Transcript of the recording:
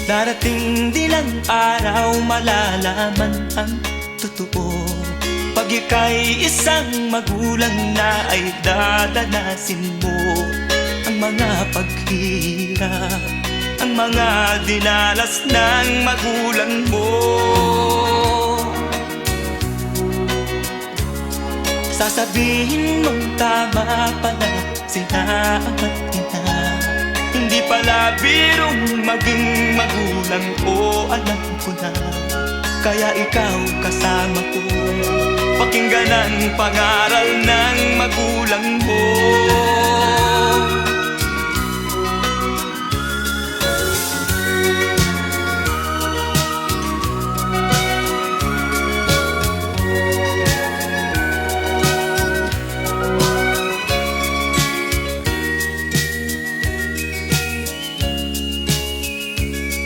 Darating din ang araw, malalaman ang totoo. Pag ika'y isang magulang na, ay dadanasin mo ang mga paghihirap, ang mga dinalas ng magulang mo. Sasabihin mong tama pala sila ama't ina, hindi pala birong maging magulang ko, alam ko na. Kaya ikaw kasama ko, pakinggan ang pangaral ng magulang mo.